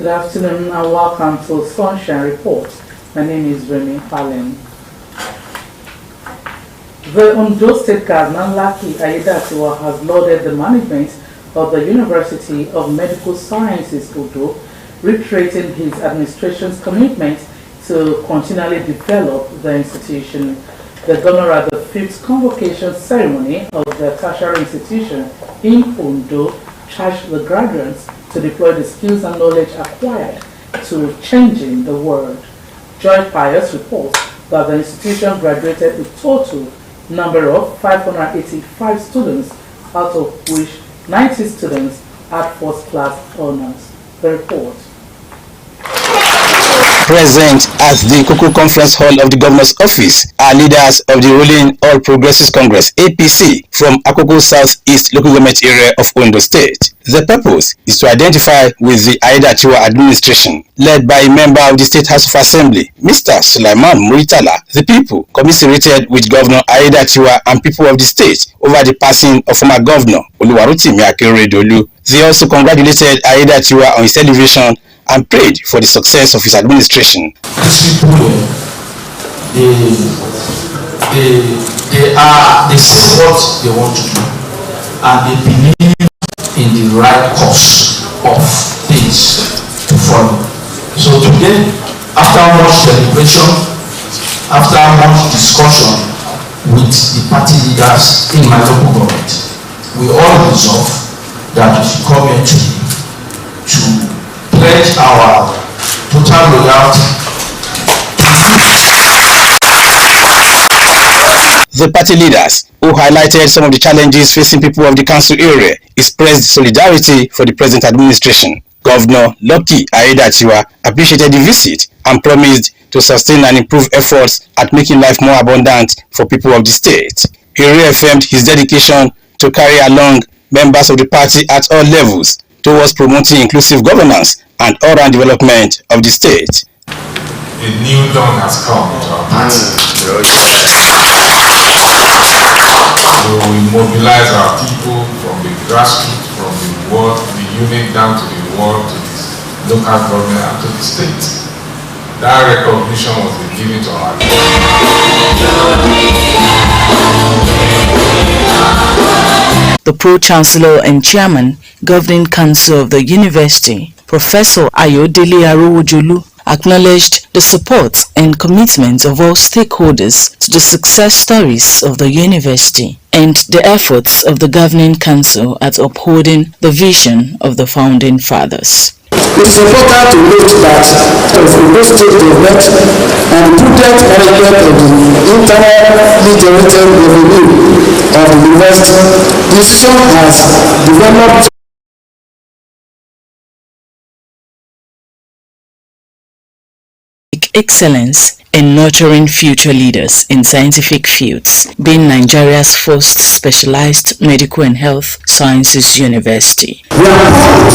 Good afternoon and welcome to Sunshine Report. My name is Remy Allen. The Ondo State Governor Lucky Aiyedatiwa has lauded the management of the University of Medical Sciences Ondo, reiterating his administration's commitment to continually develop the institution. The governor at the 5th convocation ceremony of the tertiary institution in Ondo charged the graduates to deploy the skills and knowledge acquired to changing the world. Joy Pius reports that the institution graduated a total number of 585 students, out of which 90 students had first-class honors. The report. Present at the Kuku Conference Hall of the Governor's Office are leaders of the ruling All Progressives Congress (APC) from Akoko Southeast Local Government Area of Ondo State. The purpose is to identify with the Aiyedatiwa administration, led by a member of the State House of Assembly, Mr. Sulaiman Muritala. The people commiserated with Governor Aiyedatiwa and people of the state over the passing of former Governor Oluwarotimi Akeredolu. They also congratulated Aiyedatiwa on his elevation and prayed for the success of his administration. These people, they say what they want to do, and they believe in the right course of things to follow. So today, after much deliberation, after much discussion with the party leaders in my local government, we all resolve that we should come here today to pledge our total loyalty. The party leaders, who highlighted some of the challenges facing people of the council area, expressed solidarity for the present administration. Governor Lucky Aiyedatiwa appreciated the visit and promised to sustain and improve efforts at making life more abundant for people of the state. He reaffirmed his dedication to carry along members of the party at all levels towards promoting inclusive governance and all-round development of the state. A new dawn has come to our party. So we mobilize our people from the grassroots, from the ward, the unit down to the ward, to the local government and to the state. That recognition was given to our The Pro-Chancellor and Chairman, Governing Council of the University, Professor Ayodele Arowojolu, acknowledged the support and commitment of all stakeholders to the success stories of the university and the efforts of the Governing Council at upholding the vision of the Founding Fathers. It is important to note that the Ondo State government and prudent management of the internally generated revenue of the university, the institution has developed excellence in nurturing future leaders in scientific fields, being Nigeria's first specialized medical and health sciences university. We are proud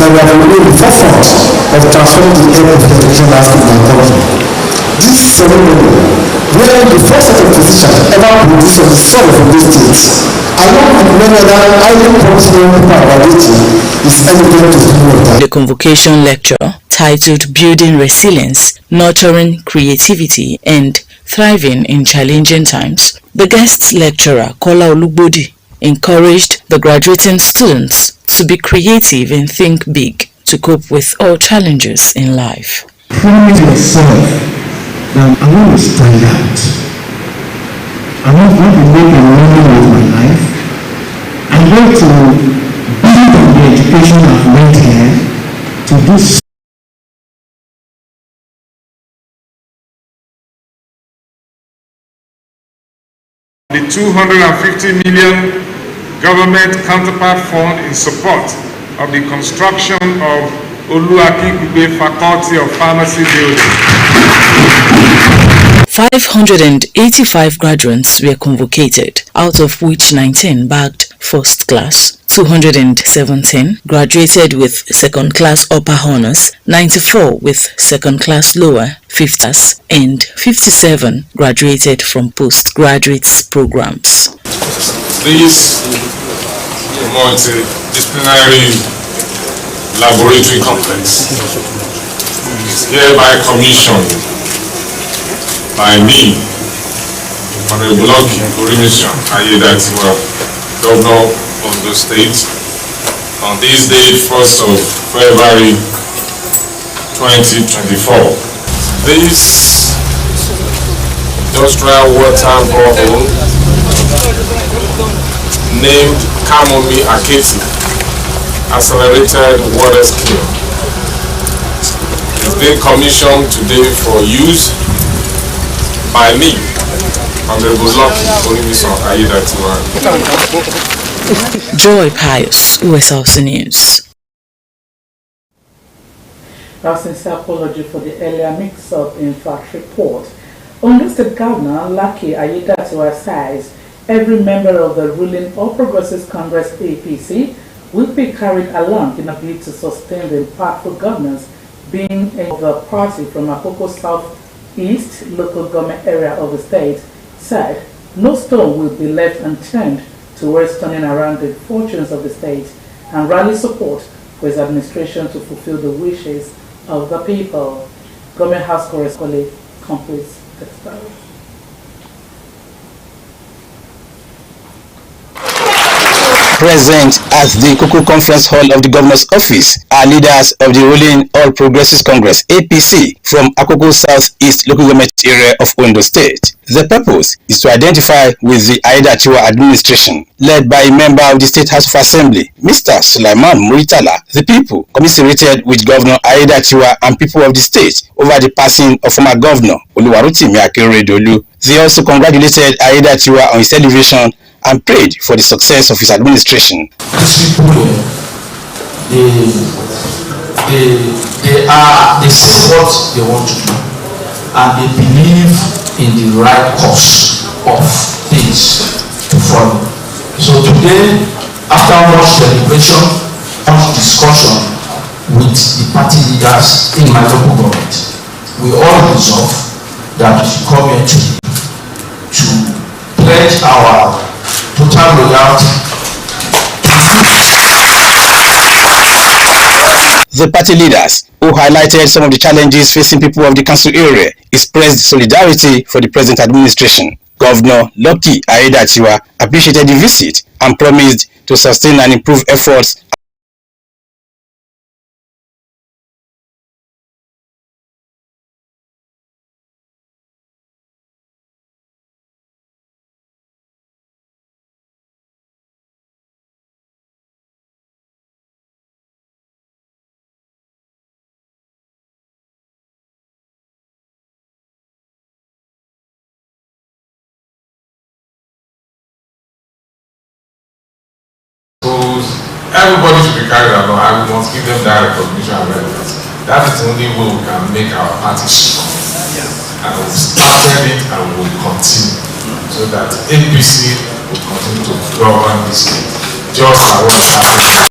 that we have been in the forefront of transforming the health of education landscape in our country. This ceremony, where the first set of physicians ever produced on the soil of Ondo State, along with many other highly promising people graduating, is evident to the The convocation lecture, titled Building Resilience, Nurturing Creativity and Thriving in Challenging Times, the guest lecturer, Kola Olugbodi, encouraged the graduating students to be creative and think big to cope with all challenges in life. Promise yourself that I want to stand out. I want to make a meaning of my life. I'm going to build on the education I've learned here to do so. The 250 million government counterpart fund in support of the construction of Oluwakigbe Faculty of Pharmacy building. 585 graduates were convocated, out of which 19 bagged first class, 217 graduated with second class upper honors, 94 with second class lower, 50, and 57 graduated from postgraduate programs. This multidisciplinary laboratory complex is hereby commissioned by me, Honorable Lucky Orimission Ayedatiwa, Governor of the State, on this date, 1st of February 2024. This industrial water borehole, named Kamomi Aketi Accelerated Water Scheme, is being commissioned today for use by me, Honorable Lucky Orimission Ayedatiwa. Joy Pius, Osrc News. Our sincere apology for the earlier mix-up in fact report. Ondo State Governor Lucky Ayedatiwa says every member of the ruling All Progressives Congress APC will be carried along in a bid to sustain the impactful governance being of the party from Akoko South East local government area of the state. Said no stone will be left unturned towards turning around the fortunes of the state and rally support for his administration to fulfill the wishes of the people. Government House correspondent completes the story. Present at the Kuku Conference Hall of the Governor's Office are leaders of the ruling All Progressives Congress APC from Akoko South East local government area of Ondo State. The purpose is to identify with the Ayedatiwa administration, led by a member of the State House of Assembly, Mr. Sulaiman Muritala. The people commiserated with Governor Ayedatiwa and people of the state over the passing of former Governor Oluwarotimi Akeredolu. They also congratulated Ayedatiwa on his elevation and prayed for the success of his administration. These people, they say what they want to do, and they believe in the right course of things to follow. So today, after much deliberation, much discussion with the party leaders in my local government, we all resolve that we should come here today to pledge our total loyalty. The party leaders, who highlighted some of the challenges facing people of the council area, expressed solidarity for the present administration. Governor Lucky Ayedatiwa appreciated the visit and promised to sustain and improve efforts. Everybody should be carried along, and we must give them that recognition and relevance. That is the only way we can make our party strong. And we started it and we will continue, so that APC will continue to govern this state, just like what is happening.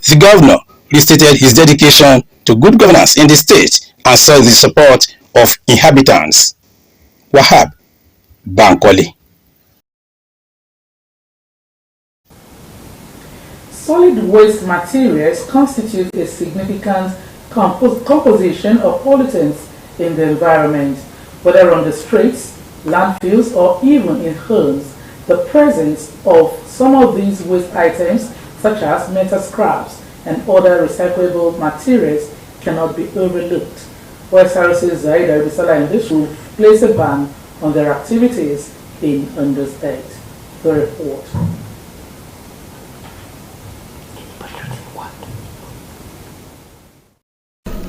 The governor restated his dedication to good governance in the state and sought the support of inhabitants. Wahab Bankole. Solid waste materials constitute a significant composition of pollutants in the environment, whether on the streets, landfills, or even in homes. The presence of some of these waste items, such as metal scraps and other recyclable materials, cannot be overlooked. Osrc Zaida Bisala in this will place a ban on their activities in Ondo State. The report.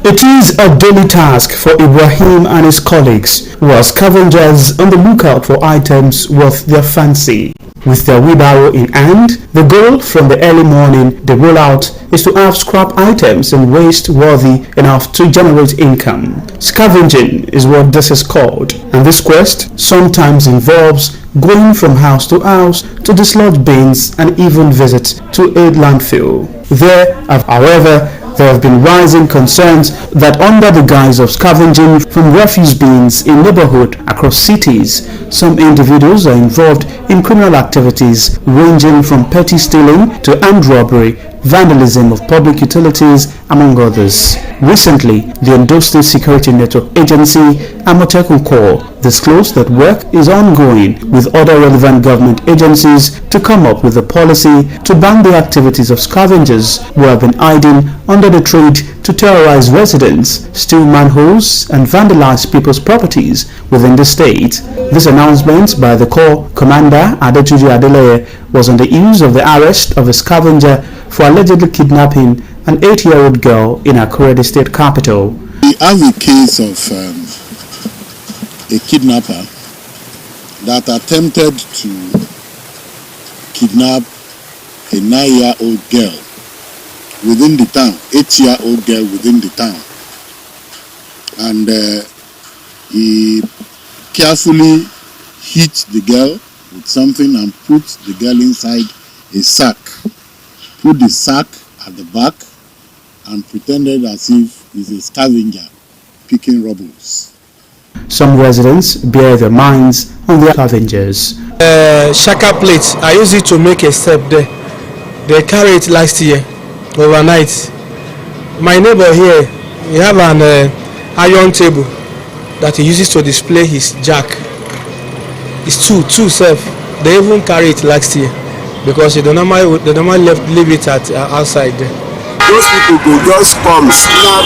It is a daily task for Ibrahim and his colleagues, who are scavengers on the lookout for items worth their fancy. With their wheelbarrow in hand, the goal from the early morning they roll out is to have scrap items and waste worthy enough to generate income. Scavenging is what this is called, and this quest sometimes involves going from house to house to dislodge bins and even visit to a landfill. There have, however, There have been rising concerns that under the guise of scavenging from refuse bins in neighborhoods across cities, some individuals are involved in criminal activities ranging from petty stealing to armed robbery, vandalism of public utilities, among others. Recently, the Ondo State Security Network Agency, Amotekun Corps, disclosed that work is ongoing with other relevant government agencies to come up with a policy to ban the activities of scavengers who have been hiding under the trade to terrorize residents, steal manholes, and vandalize people's properties within the state. This announcement by the Corps Commander Adetuji Adeleye was on the heels of the arrest of a scavenger for allegedly kidnapping an 8-year-old girl in Akure, the state capital. We have a case of a kidnapper that attempted to kidnap a 9-year-old girl within the town, 8-year-old girl within the town. And he carefully hit the girl with something and put the girl inside a sack. Put the sack at the back and pretended as if he's a scavenger picking rubbles. Some residents bear their minds on the scavengers. Shaka plate, I use it to make a step there. They carried it last year, overnight. My neighbor here, he have an iron table that he uses to display his jack. It's two self. They even carry it last year because they normally leave it at outside there. Those people go just come snap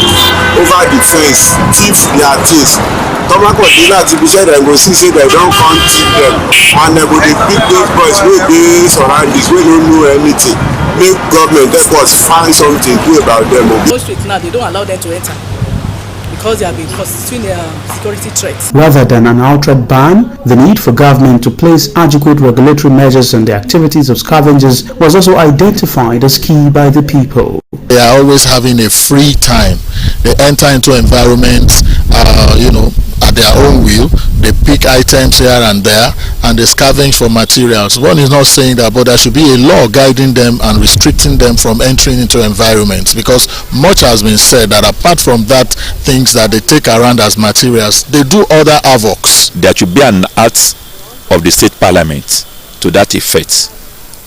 over the fence, thief their things. Tomako dealer to be said and go see say they don't come thief them, and they go dey pick those boys wey dey surroundings wey don't know anything. Make government help us find something do about them. Most streets now they don't allow them to enter because they have been constituting security threats. Rather than an outright ban, the need for government to place adequate regulatory measures on the activities of scavengers was also identified as key by the people. They are always having a free time. They enter into environments, at their own will. They pick items here and there, and they scavenge for materials. One is not saying that, but there should be a law guiding them and restricting them from entering into environments, because much has been said that apart from that, things that they take around as materials, they do other havocs. There should be an act of the state parliament to that effect,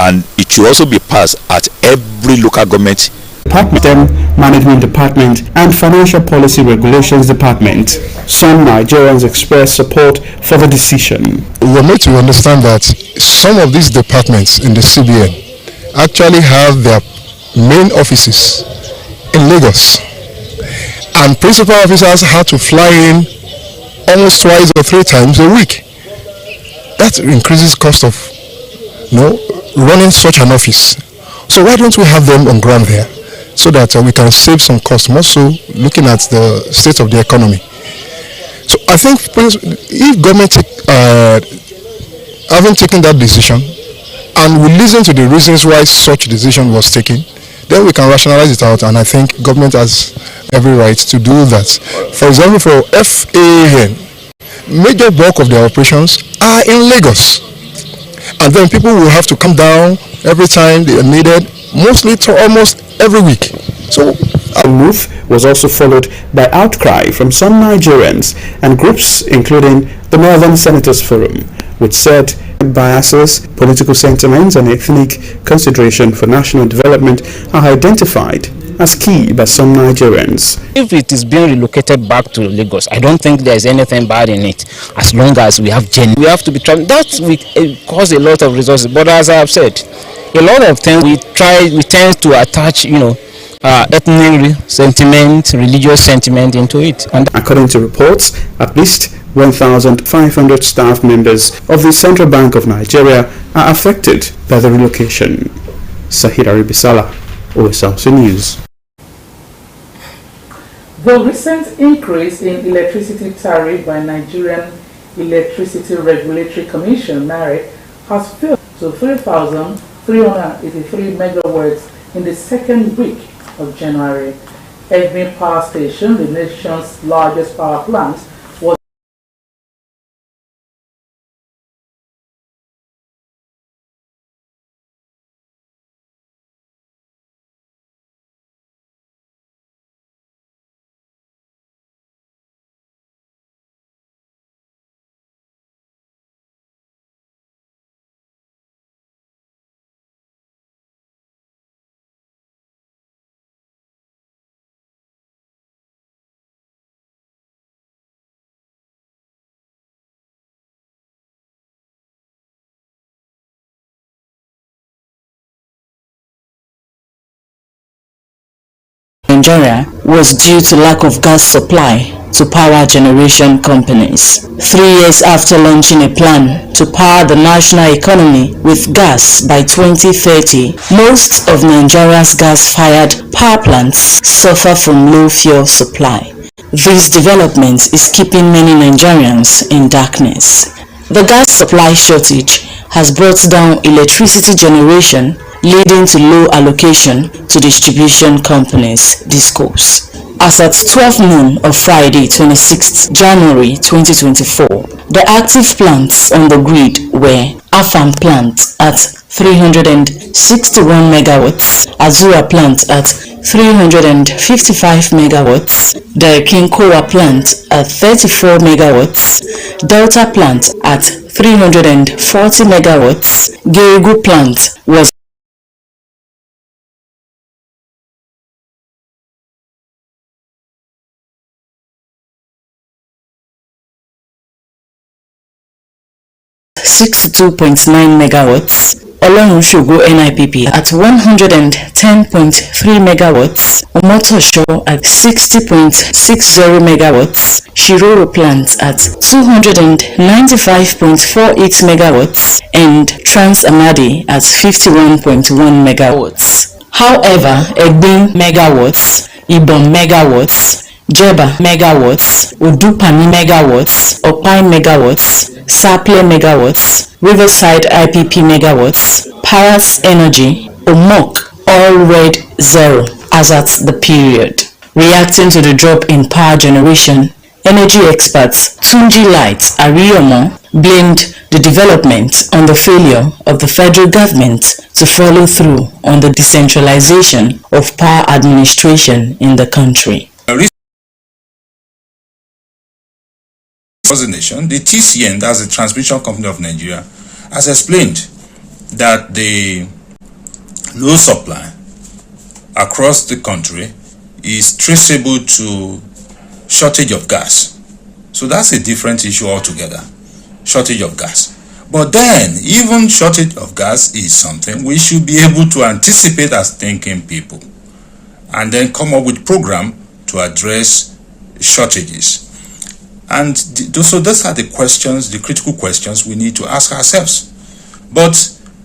and it should also be passed at every local government Department, Management Department, and Financial Policy Regulations Department. Some Nigerians expressed support for the decision. We are made to understand that some of these departments in the CBN actually have their main offices in Lagos, and principal officers have to fly in almost twice or 3 times a week. That increases cost of running such an office. So why don't we have them on ground there, so that we can save some cost, more so looking at the state of the economy. So I think if government haven't taken that decision and we listen to the reasons why such decision was taken, then we can rationalize it out, and I think government has every right to do that. For example, for FAAN, major bulk of their operations are in Lagos, and then people will have to come down every time they are needed, mostly to almost every week. So a move was also followed by outcry from some Nigerians and groups including the Northern Senators Forum, which said biases, political sentiments, and ethnic consideration for national development are identified as key by some Nigerians. If it is being relocated back to Lagos, I don't think there is anything bad in it, as long as we have we have to be trying. That will cause a lot of resources, but as I have said, a lot of things we tend to attach, ethnic sentiment, religious sentiment into it. And according to reports, at least 1,500 staff members of the Central Bank of Nigeria are affected by the relocation. Sahira Ribisala, Osrc News. The recent increase in electricity tariff by Nigerian Electricity Regulatory Commission (NAREC) has filled to 3,383 megawatts in the second week of January. Every power station, the nation's largest power plant, Nigeria was due to lack of gas supply to power generation companies. 3 years after launching a plan to power the national economy with gas by 2030, most of Nigeria's gas-fired power plants suffer from low fuel supply. This development is keeping many Nigerians in darkness. The gas supply shortage has brought down electricity generation, leading to low allocation to distribution companies, DISCOs. As at 12 noon of Friday, 26th January 2024, the active plants on the grid were Afam plant at 361 megawatts, Azura plant at 355 megawatts, the Kinkora plant at 34 megawatts, Delta plant at 340 megawatts, Geregu plant was $62.9 megawatts, Olorun-Sogo NIPP at 110.3 megawatts, Omotosho at 60.60 megawatts, Shiroro plant at 295.48 megawatts, and Trans-Amadi at 51.1 megawatts. However, Egbin megawatts, Ibom megawatts, Jeba megawatts, Udupani megawatts, Opai megawatts, Saple megawatts, Riverside IPP megawatts, Paras Energy, Omok all read zero as at the period. Reacting to the drop in power generation, energy experts Tunji Light Ariyomo blamed the development on the failure of the federal government to follow through on the decentralization of power administration in the country. The TCN, that's the Transmission Company of Nigeria, has explained that the low supply across the country is traceable to shortage of gas. So that's a different issue altogether, shortage of gas. But then, even shortage of gas is something we should be able to anticipate as thinking people and then come up with a program to address shortages. And so those are the questions, the critical questions we need to ask ourselves. But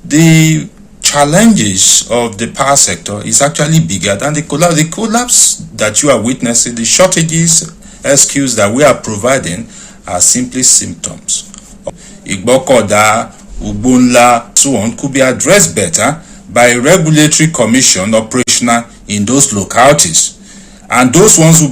the challenges of the power sector is actually bigger than the collapse. The collapse that you are witnessing, the shortages, SQs that we are providing are simply symptoms. Igbokoda, Ubunla, so on could be addressed better by a regulatory commission operational in those localities. And those ones will be